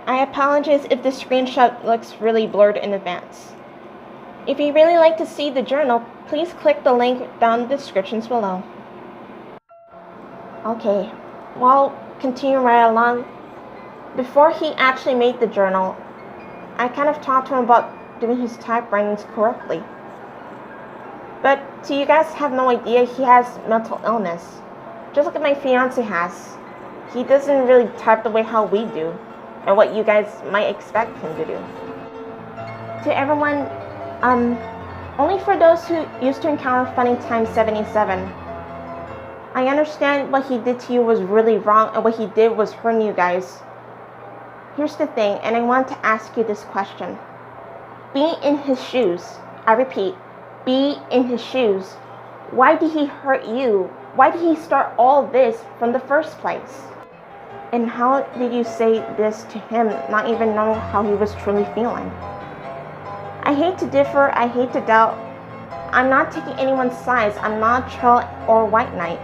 I apologize if the screenshot looks really blurred in advance. If you really like to see the journal, please click the link down in the descriptions below. Okay, well, continue right along. Before he actually made the journal, I kind of talked to him about doing his typewritings correctly. But so you guys have no idea, he has mental illness. Just like my fiance has. He doesn't really type the way how we do, and what you guys might expect him to do. To everyone, only for those who used to encounter Funny Time 77, I understand what he did to you was really wrong, and what he did was hurting you guys. Here's the thing, and I want to ask you this question. Be in his shoes. I repeat, be in his shoes. Why did he hurt you? Why did he start all this from the first place? And how did you say this to him, not even knowing how he was truly feeling? I hate to differ, I hate to doubt. I'm not taking anyone's sides. I'm not Trail or White Knight.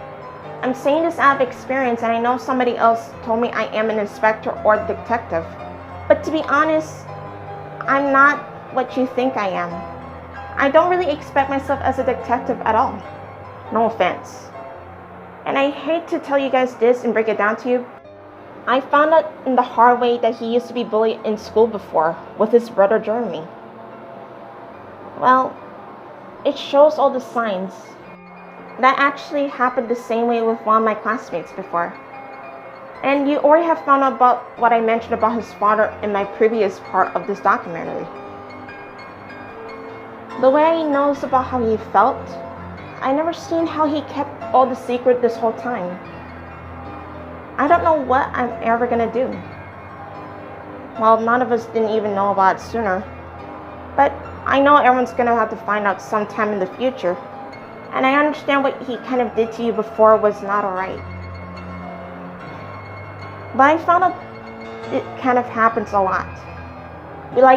I'm saying this out of experience, and I know somebody else told me I am an inspector or detective. But to be honest, I'm not what you think I am. I don't really expect myself as a detective at all. No offense. And I hate to tell you guys this and break it down to you. I found out in the hard way that he used to be bullied in school before with his brother Jeremy. Well, it shows all the signs. That actually happened the same way with one of my classmates before. And you already have found out about what I mentioned about his father in my previous part of this documentary. The way he knows about how he felt, I never seen how he kept all the secret this whole time. I don't know what I'm ever gonna do. Well, none of us didn't even know about it sooner. But I know everyone's gonna have to find out sometime in the future. And I understand what he kind of did to you before was not alright. But I found out it kind of happens a lot.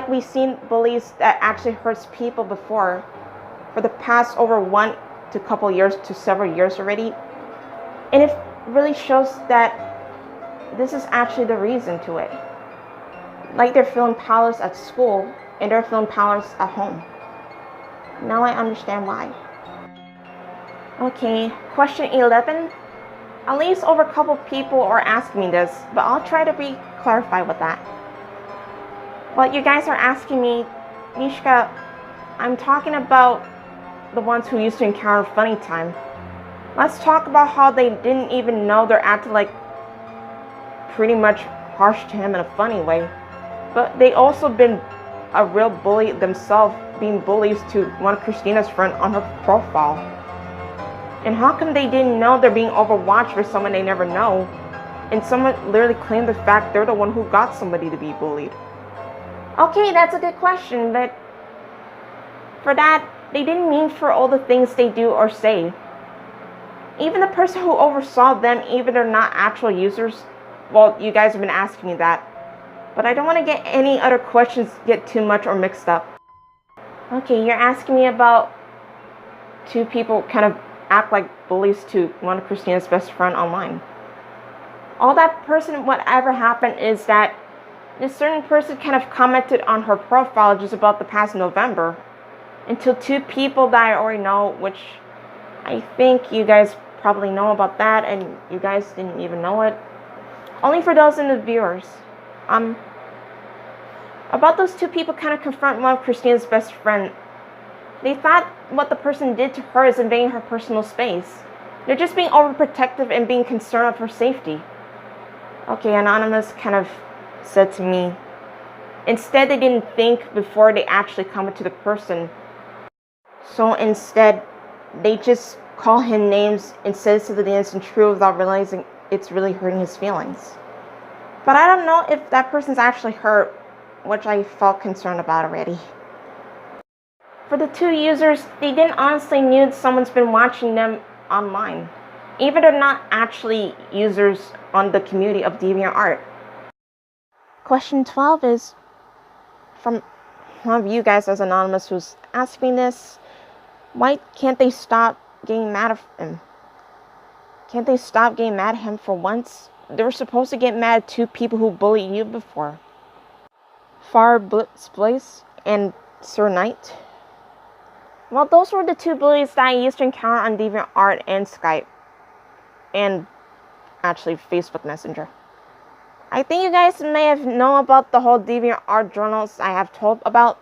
We've seen bullies that actually hurts people before for the past over 1 to couple years to several years already. And it really shows that this is actually the reason to it. Like they're feeling powerless at school and they're feeling powerless at home. Now I understand why. Okay, question 11. At least over a couple people are asking me this, but I'll try to be clarified with that. Well, you guys are asking me, Mishka, I'm talking about the ones who used to encounter Funny Time. Let's talk about how they didn't even know they're acting like pretty much harsh to him in a funny way. But they also been a real bully themselves, being bullies to one of Christina's friends on her profile. And how come they didn't know they're being overwatched for someone they never know? And someone literally claimed the fact they're the one who got somebody to be bullied. Okay, that's a good question, but for that, they didn't mean for all the things they do or say. Even the person who oversaw them, even they're not actual users, well, you guys have been asking me that. But I don't want to get any other questions get too much or mixed up. Okay, you're asking me about 2 people kind of act like bullies to one of Christina's best friend online. All that person, whatever happened is that this certain person kind of commented on her profile just about the past November. Until 2 people that I already know, which I think you guys probably know about that, and you guys didn't even know it. Only for those in the viewers. About those 2 people kind of confront one of Christina's best friend. They thought what the person did to her is invading her personal space. They're just being overprotective and being concerned of her safety. Okay, Anonymous kind of said to me, instead they didn't think before they actually comment to the person. So instead, they just call him names and says to the names and true without realizing it's really hurting his feelings. But I don't know if that person's actually hurt, which I felt concerned about already. For the 2 users, they didn't honestly knew someone's been watching them online. Even they're not actually users on the community of DeviantArt. Question 12 is from one of you guys as Anonymous who's asking this. Why can't they stop getting mad at him? Can't they stop getting mad at him for once? They were supposed to get mad at 2 people who bullied you before. Fire Blaze and Sir Knight. Well, those were the two bullies that I used to encounter on DeviantArt and Skype. And actually Facebook Messenger. I think you guys may have known about the whole DeviantArt journals I have told about.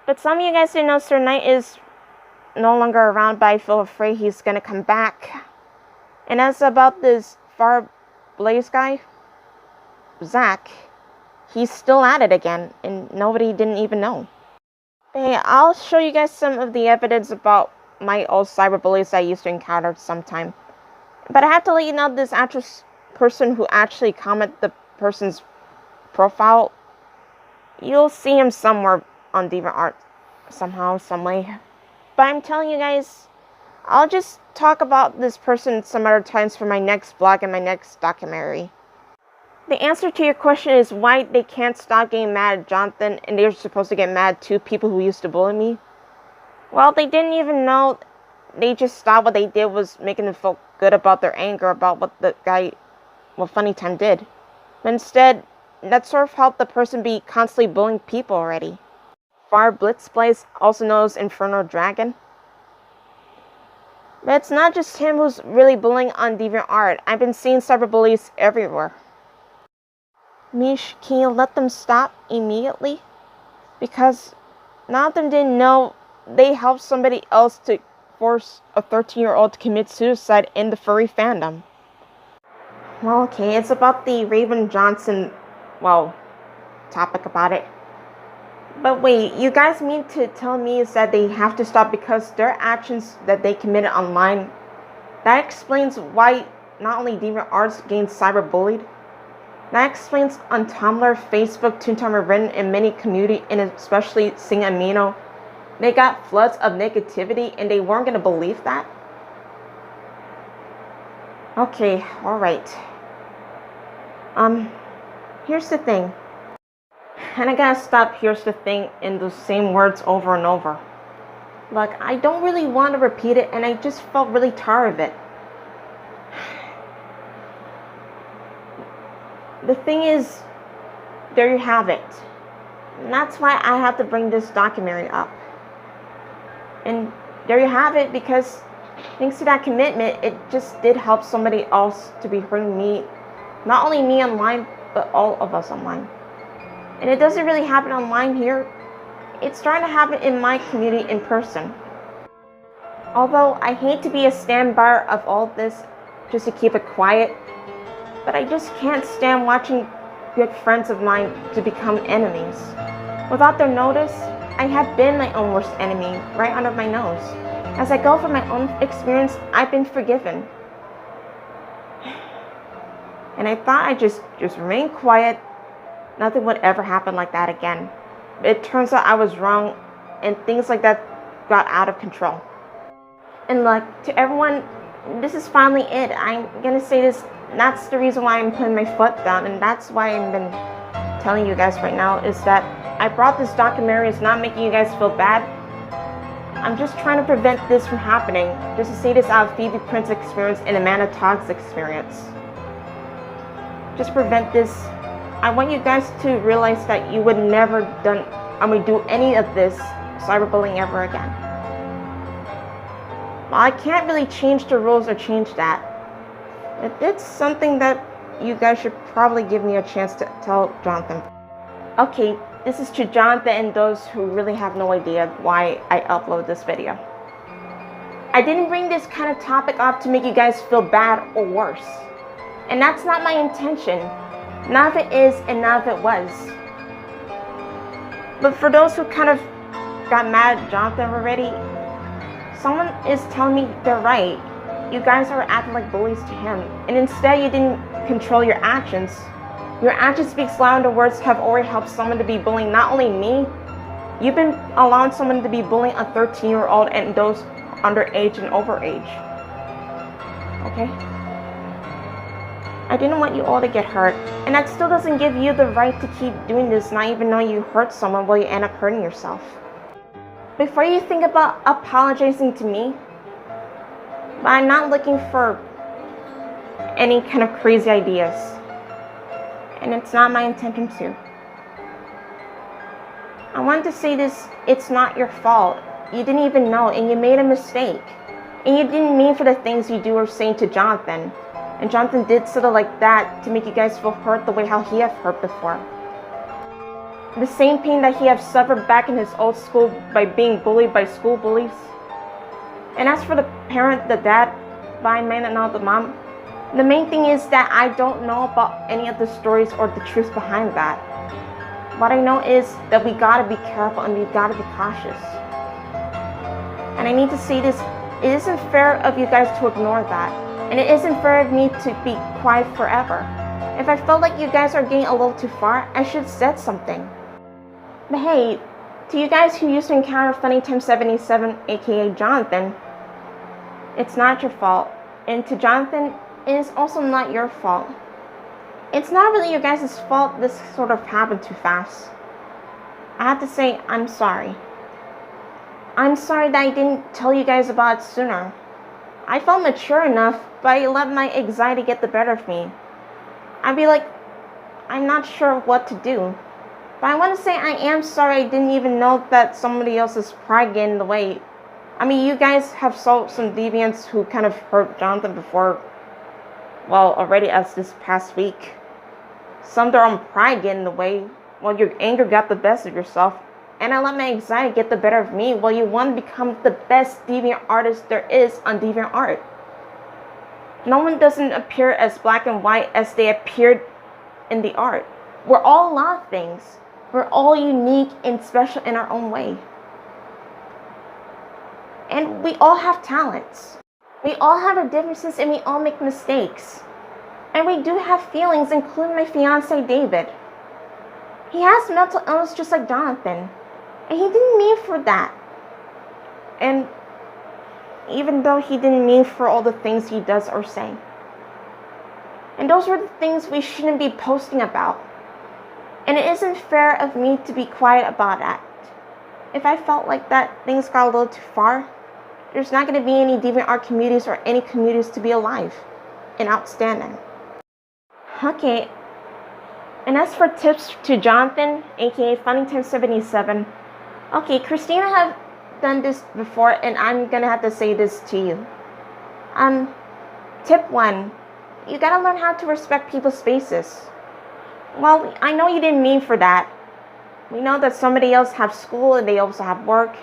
But some of you guys didn't know Sir Knight is no longer around, but I feel afraid he's gonna come back. And as about this Fire Blaze guy, Zach, he's still at it again, and nobody didn't even know. Hey, I'll show you guys some of the evidence about my old cyberbullies I used to encounter sometime. But I have to let you know this actual person who actually commented the person's profile, you'll see him somewhere on DeviantArt somehow, some way. But I'm telling you guys, I'll just talk about this person some other times for my next vlog and my next documentary. The answer to your question is why they can't stop getting mad at Jonathan and they're supposed to get mad at two people who used to bully me. Well, they didn't even know. They just thought what they did was making them feel good about their anger about what the guy, what Funny Time did. But instead, that sort of helped the person be constantly bullying people already. Fire Blaze, also known as Inferno Dragon. But it's not just him who's really bullying on DeviantArt. I've been seeing cyberbullies everywhere. Mish, can you let them stop immediately? Because none of them didn't know they helped somebody else to force a 13-year-old to commit suicide in the furry fandom. Well, okay, it's about the Raven Johnson, topic about it. But wait, you guys mean to tell me is that they have to stop because their actions that they committed online, that explains why not only DeviantArt getting cyberbullied, that explains on Tumblr, Facebook, Toontimer, Reddit, and many community, and especially Sing Amino, they got floods of negativity and they weren't going to believe that? Okay, alright. Here's the thing. And I gotta stop here's the thing in those same words over and over. Look, I don't really want to repeat it and I just felt really tired of it. The thing is, there you have it. And that's why I have to bring this documentary up. And there you have it, because thanks to that commitment, it just did help somebody else to be hurting me. Not only me online, but all of us online. And it doesn't really happen online here. It's starting to happen in my community in person. Although I hate to be a standby of all this just to keep it quiet, but I just can't stand watching good friends of mine to become enemies. Without their notice, I have been my own worst enemy right under my nose. As I go from my own experience, I've been forgiven. And I thought I'd just remain quiet. Nothing would ever happen like that again. It turns out I was wrong, and things like that got out of control. And look, to everyone, this is finally it. I'm gonna say this. That's the reason why I'm putting my foot down, and that's why I've been telling you guys right now is that I brought this documentary. It's not making you guys feel bad. I'm just trying to prevent this from happening. Just to say this out of Phoebe Prince's experience and Amanda Todd's experience. Just prevent this. I want you guys to realize that you would never do any of this cyberbullying ever again. Well, I can't really change the rules or change that. It's something that you guys should probably give me a chance to tell Jonathan. Okay, this is to Jonathan and those who really have no idea why I upload this video. I didn't bring this kind of topic up to make you guys feel bad or worse. And that's not my intention. None of it is and none of it was. But for those who kind of got mad at Jonathan already, someone is telling me they're right. You guys are acting like bullies to him, and instead you didn't control your actions. Your actions speaks louder than words have already helped someone to be bullying not only me, you've been allowing someone to be bullying a 13-year-old and those underage and overage. Okay? I didn't want you all to get hurt, and that still doesn't give you the right to keep doing this, not even knowing you hurt someone while you end up hurting yourself. Before you think about apologizing to me, but I'm not looking for any kind of crazy ideas. And it's not my intention to. I want to say this, it's not your fault. You didn't even know, and you made a mistake. And you didn't mean for the things you do or say to Jonathan. And Jonathan did sort of like that to make you guys feel hurt the way how he have hurt before. The same pain that he have suffered back in his old school by being bullied by school bullies. And as for the parent, the dad, by man and not the mom, the main thing is that I don't know about any of the stories or the truth behind that. What I know is that we gotta be careful and we gotta be cautious. And I need to say this, it isn't fair of you guys to ignore that. And it isn't fair of me to be quiet forever. If I felt like you guys are getting a little too far, I should have said something. But hey, to you guys who used to encounter Ft77, aka Jonathan, it's not your fault. And to Jonathan, it is also not your fault. It's not really your guys' fault this sort of happened too fast. I have to say, I'm sorry. I'm sorry that I didn't tell you guys about it sooner. I felt mature enough, but I let my anxiety get the better of me. I'd be like, I'm not sure what to do. But I want to say I am sorry I didn't even know that somebody else's pride get in the way. I mean, you guys have saw some deviants who kind of hurt Jonathan before, well, already as this past week. Some their own pride get in the way, while your anger got the best of yourself. And I let my anxiety get the better of me while you want to become the best deviant artist there is on DeviantArt. No one doesn't appear as black and white as they appeared in the art. We're all a lot of things. We're all unique and special in our own way. And we all have talents. We all have our differences and we all make mistakes. And we do have feelings, including my fiance David. He has mental illness just like Jonathan. And he didn't mean for that. And even though he didn't mean for all the things he does or say. And those are the things we shouldn't be posting about. And it isn't fair of me to be quiet about that. If I felt like that things got a little too far, there's not going to be any DeviantArt communities or any communities to be alive and outstanding. Okay. And as for tips to Jonathan, aka Ft77, okay, Christina have done this before, and I'm gonna have to say this to you. Tip 1, you gotta learn how to respect people's spaces. Well, I know you didn't mean for that. We know that somebody else have school and they also have work,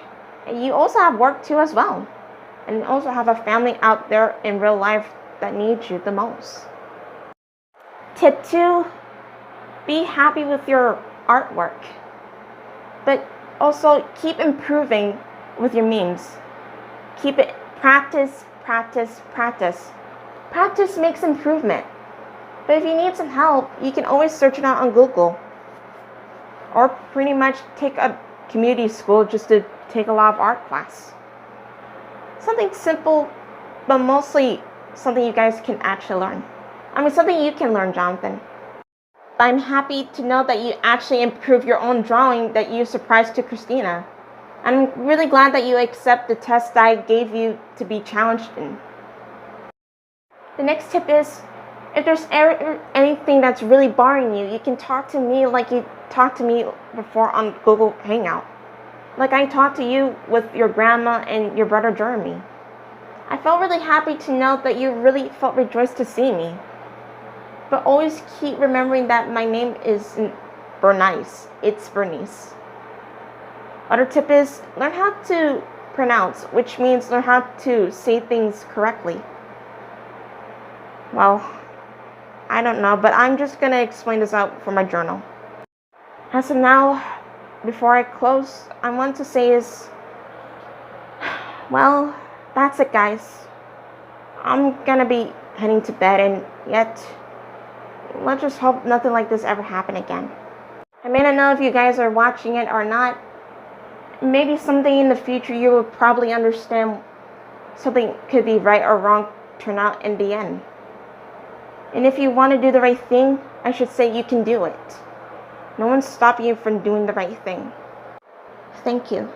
and you also have work too as well. And you also have a family out there in real life that needs you the most. Tip 2, be happy with your artwork, but also keep improving with your memes. Keep it practice, practice, practice. Practice makes improvement. But if you need some help, you can always search it out on Google. Or pretty much take a community school just to take a lot of art class. Something simple, but mostly something you guys can actually learn. I mean, something you can learn, Jonathan. I'm happy to know that you actually improved your own drawing that you surprised to Christina. I'm really glad that you accept the test that I gave you to be challenged in. The next tip is, if there's anything that's really bothering you, you can talk to me like you talked to me before on Google Hangout. Like I talked to you with your grandma and your brother Jeremy. I felt really happy to know that you really felt rejoiced to see me. But always keep remembering that my name isn't Bernice, it's Bernice. Other tip is, learn how to pronounce, which means learn how to say things correctly. Well, I don't know, but I'm just gonna explain this out for my journal. As of now, before I close, I want to say is, well, that's it guys. I'm gonna be heading to bed, and yet, let's just hope nothing like this ever happen again. I may not know if you guys are watching it or not. Maybe someday in the future you will probably understand something could be right or wrong turn out in the end. And if you want to do the right thing, I should say you can do it. No one's stopping you from doing the right thing. Thank you.